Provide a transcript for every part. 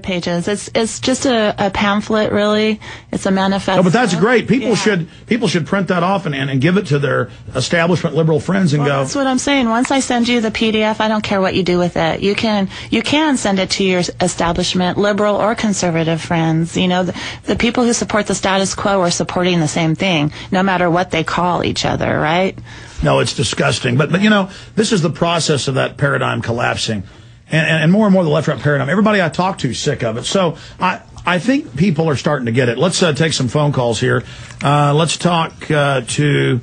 pages. It's just a pamphlet, really. It's a manifesto. No, but that's great. People should print that off and give it to their establishment liberal friends and go. That's what I'm saying. Once I send you the PDF, I don't care what you do with it. You can send it to your establishment liberal or conservative friends. You know, the people who support the status quo are supporting the same thing, no matter what they call each other, right? No, it's disgusting. But you know, this is the process of that paradigm collapsing. And more the left-right paradigm. Everybody I talk to is sick of it. So I think people are starting to get it. Let's take some phone calls here. Let's talk to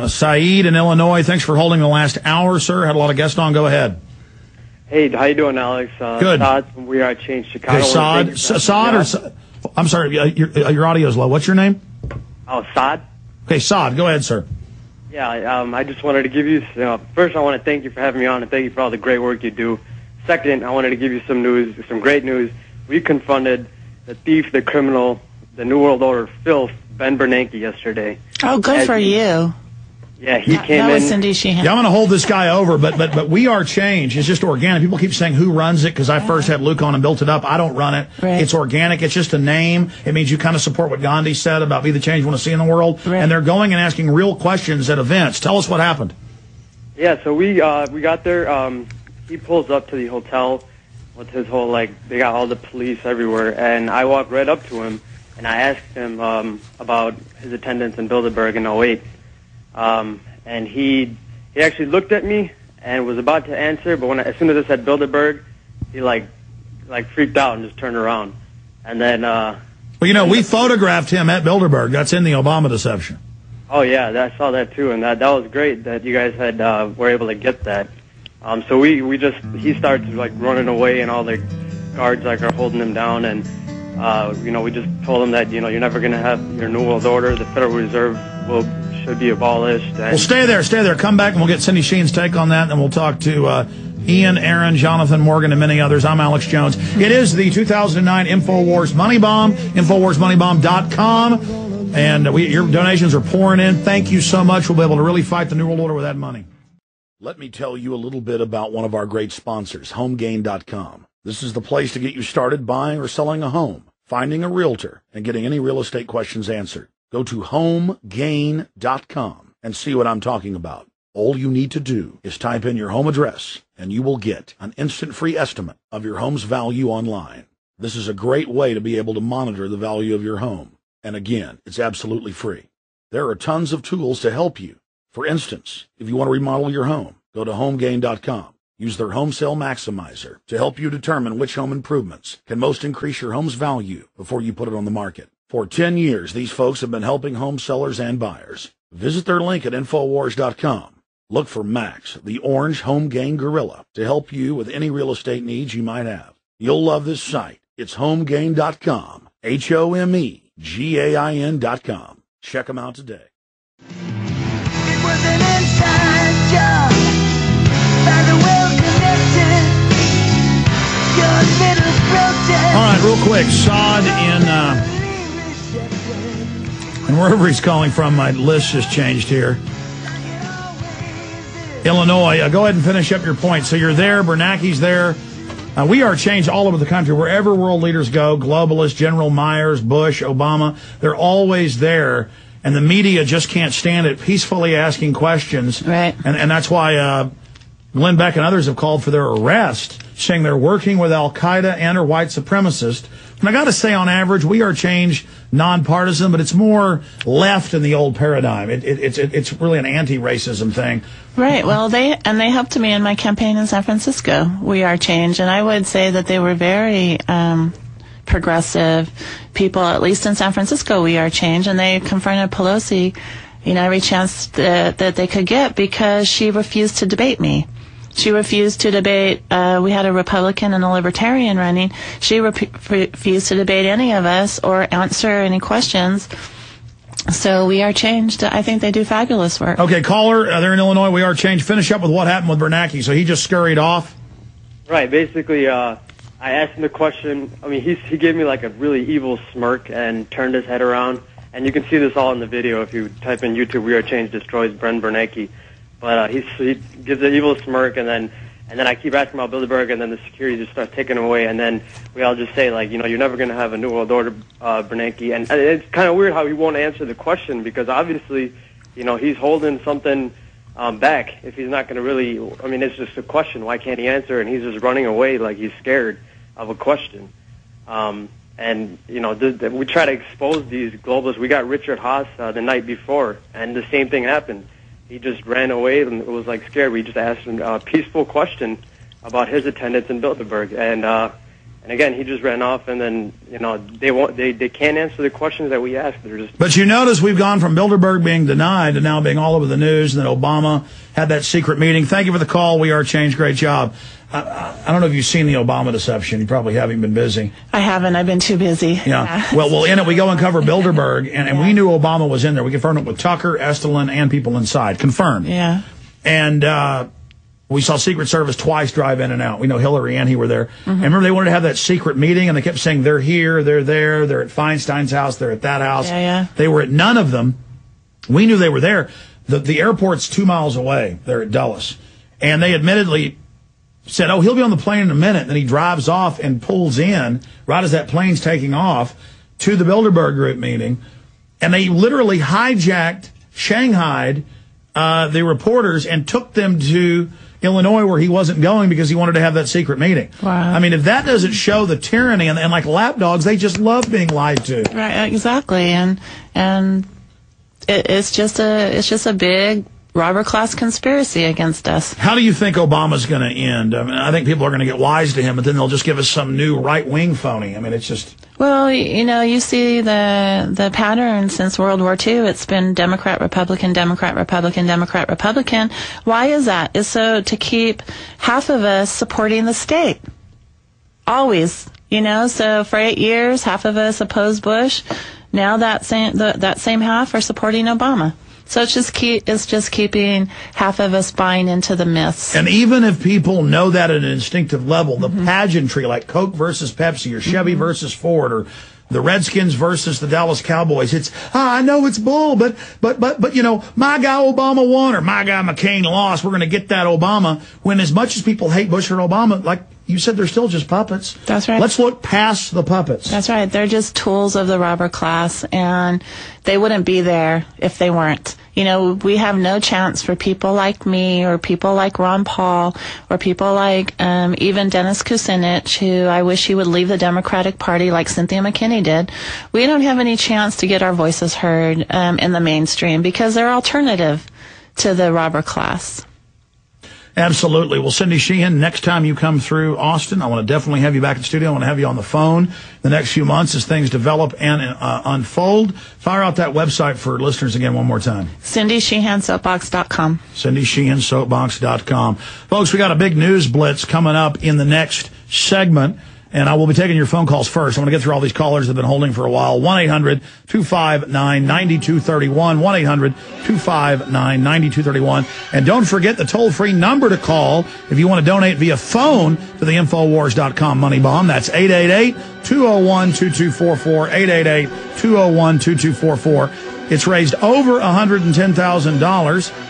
Saeed in Illinois. Thanks for holding the last hour, sir. Had a lot of guests on. Go ahead. Hey, how you doing, Alex? Good. Saad from We Are Change Chicago. Hey, Saad I'm sorry, your audio's low. What's your name? Oh, Saad. Okay, Saad. Go ahead, sir. Yeah, I just wanted to give you, first I want to thank you for having me on and thank you for all the great work you do. Second, I wanted to give you some news, some great news. We confronted the thief, the criminal, the New World Order filth, Ben Bernanke, yesterday. Oh, good for you. Yeah, he came in. That was Cindy Sheehan. Yeah, I'm going to hold this guy over, but We Are Change is just organic. People keep saying who runs it because I first had Luke on and built it up. I don't run it. Right. It's organic. It's just a name. It means you kind of support what Gandhi said about be the change you want to see in the world. Right. And they're going and asking real questions at events. Tell us what happened. Yeah, so we got there. He pulls up to the hotel with his whole, they got all the police everywhere. And I walked right up to him, and I asked him about his attendance in Bilderberg in '08. And he actually looked at me and was about to answer, but as soon as I said Bilderberg, he like freaked out and just turned around. And then well, you know, we photographed him at Bilderberg. That's in the Obama deception. Oh yeah, I saw that too, and that was great that you guys had were able to get that. So he starts running away, and all the guards are holding him down, and we just told him that you're never going to have your New World Order. The Federal Reserve should be abolished. And well, stay there. Come back, and we'll get Cindy Sheehan's take on that, and we'll talk to Ian, Aaron, Jonathan, Morgan, and many others. I'm Alex Jones. It is the 2009 InfoWars Money Bomb, InfoWarsMoneyBomb.com, and your donations are pouring in. Thank you so much. We'll be able to really fight the New World Order with that money. Let me tell you a little bit about one of our great sponsors, HomeGain.com. This is the place to get you started buying or selling a home, finding a realtor, and getting any real estate questions answered. Go to HomeGain.com and see what I'm talking about. All you need to do is type in your home address, and you will get an instant free estimate of your home's value online. This is a great way to be able to monitor the value of your home. And again, it's absolutely free. There are tons of tools to help you. For instance, if you want to remodel your home, go to HomeGain.com. Use their Home Sale Maximizer to help you determine which home improvements can most increase your home's value before you put it on the market. For 10 years, these folks have been helping home sellers and buyers. Visit their link at Infowars.com. Look for Max, the orange Home Gain Gorilla, to help you with any real estate needs you might have. You'll love this site. It's HomeGain.com, HomeGain.com. Check them out today. It was an inside job, by the well-connected, your little protest. All right, real quick, Saad and wherever he's calling from, my list just changed here. Illinois, go ahead and finish up your point. So you're there, Bernanke's there. We are changed all over the country. Wherever world leaders go, globalists, General Myers, Bush, Obama, they're always there. And the media just can't stand it, peacefully asking questions. Right. And that's why Glenn Beck and others have called for their arrest, saying they're working with Al-Qaeda and or white supremacists. And I got to say, on average, We Are Change nonpartisan, but it's more left in the old paradigm. It's really an anti-racism thing. Right. Well, they helped me in my campaign in San Francisco, We Are Change, and I would say that they were very progressive people, at least in San Francisco, We Are Change, and they confronted Pelosi, every chance that they could get because she refused to debate me. She refused to debate. We had a Republican and a Libertarian running. She refused to debate any of us or answer any questions. So We Are Changed. I think they do fabulous work. Okay, caller, they're in Illinois. We Are Changed. Finish up with what happened with Bernanke. So he just scurried off? Right. Basically, I asked him the question. I mean, he gave me like a really evil smirk and turned his head around. And you can see this all in the video if you type in YouTube, We Are Change destroys Ben Bernanke. But he gives an evil smirk, and then And then I keep asking about Bilderberg, and then the security just starts taking him away, and then we all just say, like, you know, you're never going to have a New World Order, Bernanke. And it's kind of weird how he won't answer the question, because obviously, you know, he's holding something back if he's not going to really, I mean, it's just a question. Why can't he answer? And he's just running away like he's scared of a question. And, you know, we try to expose these globalists. We got Richard Haas the night before, and the same thing happened. He just ran away and was like scared. We just asked him a peaceful question about his attendance in Bilderberg, and again he just ran off. And then, you know, they can't answer the questions that we ask. They're just. But you notice we've gone from Bilderberg being denied to now being all over the news, and then Obama had that secret meeting. Thank you for the call. We are changed. Great job. I don't know if you've seen the Obama deception. You probably haven't been busy. I haven't. I've been too busy. Yeah. Well, in it, we go and cover Bilderberg, and we knew Obama was in there. We confirmed it with Tucker, Estelin, and people inside. Confirmed. Yeah. And we saw Secret Service twice drive in and out. We know Hillary and he were there. And remember, they wanted to have that secret meeting, and they kept saying, they're here, they're there, they're at Feinstein's house, they're at that house. Yeah. They were at none of them. We knew they were there. The airport's 2 miles away. They're at Dulles. And they admittedly said, oh, he'll be on the plane in a minute. And then he drives off and pulls in right as that plane's taking off to the Bilderberg group meeting. And they literally hijacked, shanghaied the reporters and took them to Illinois, where he wasn't going because he wanted to have that secret meeting. Wow. I mean, if that doesn't show the tyranny, and like lapdogs, they just love being lied to. Right, exactly. And it's just a big robber class conspiracy against us. How do you think Obama's going to end? I mean, I think people are going to get wise to him, but then they'll just give us some new right-wing phony. I mean, it's just... Well, you know, you see the pattern since World War II. It's been Democrat, Republican, Democrat, Republican, Democrat, Republican. Why is that? It's so to keep half of us supporting the state. Always. You know, so for 8 years, half of us opposed Bush. Now that same half are supporting Obama. So it's just keeping half of us buying into the myths. And even if people know that at an instinctive level, the pageantry, like Coke versus Pepsi or Chevy versus Ford or the Redskins versus the Dallas Cowboys, it's, I know it's bull, but, you know, my guy Obama won or my guy McCain lost. We're going to get that Obama. When as much as people hate Bush or Obama, like you said, they're still just puppets. That's right. Let's look past the puppets. That's right. They're just tools of the robber class, and they wouldn't be there if they weren't. You know, we have no chance for people like me or people like Ron Paul or people like even Dennis Kucinich, who I wish he would leave the Democratic Party like Cynthia McKinney did. We don't have any chance to get our voices heard in the mainstream because they're alternative to the robber class. Absolutely. Well, Cindy Sheehan, next time you come through Austin, I want to definitely have you back in the studio. I want to have you on the phone the next few months as things develop and unfold. Fire out that website for listeners again one more time. CindySheehanSoapbox.com. CindySheehanSoapbox.com. Folks, we got a big news blitz coming up in the next segment. And I will be taking your phone calls first. I want to get through all these callers that have been holding for a while. 1-800-259-9231. 1-800-259-9231. And don't forget the toll-free number to call if you want to donate via phone to the Infowars.com Money Bomb. That's 888-201-2244. 888-201-2244. It's raised over $110,000.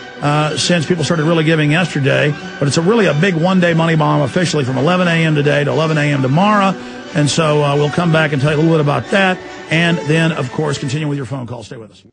Since people started really giving yesterday. But it's really a big one-day money bomb officially from 11 a.m. today to 11 a.m. tomorrow. And so we'll come back and tell you a little bit about that. And then, of course, continue with your phone call. Stay with us.